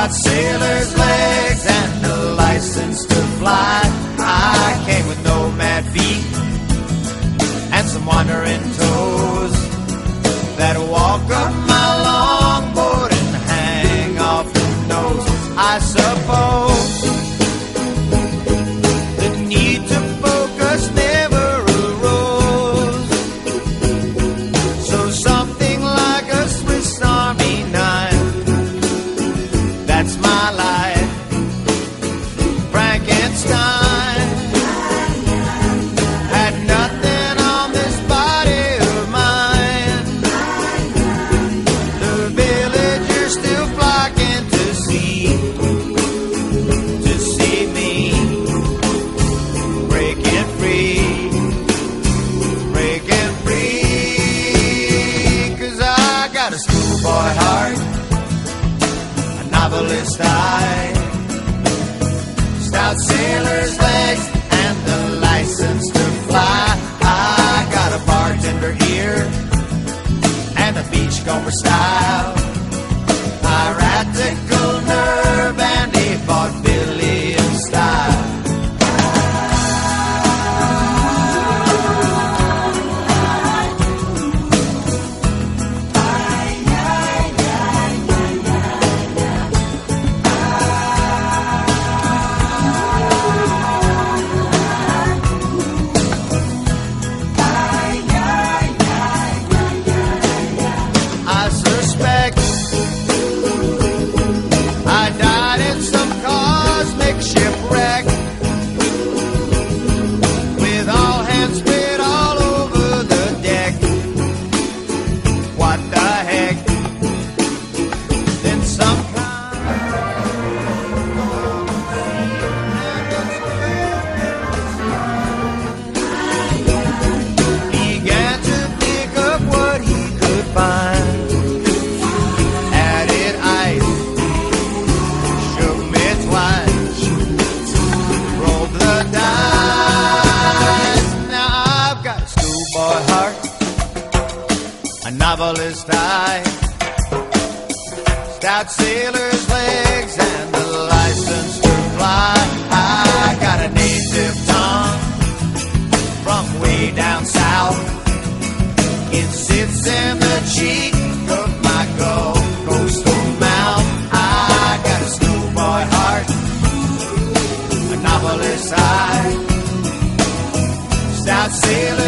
stout sailor's legs and a license to fly. I came with nomad feet and some wandering toes that walk up my longboard and hang off the nose. I suppose the need to focus never arose, so something like a Swiss Army knife, that's my life. Frankenstein had nothing on this body of mine. The villagers still flocking to see me breaking free, breaking free. 'Cause I got a schoolboy heart, a novelist eye, stout sailor's legs and the license to fly. I got a bartender ear and a beachcomber style, piratical nerve and a vaudevillian style. I suspect I died in some cosmic shipwreck, with all hands spread all over the deck. What the heck? Then some began to pick up what he could find. Added ice, shook me twice, rolled the dice. Now I've got a schoolboy heart, a novelist eye, stout sailor's legs and the license to fly. I got a native tongue from way down south. It sits in the cheek of my Gulf coastal mouth. I got a schoolboy heart, a novelist eye, stout sailor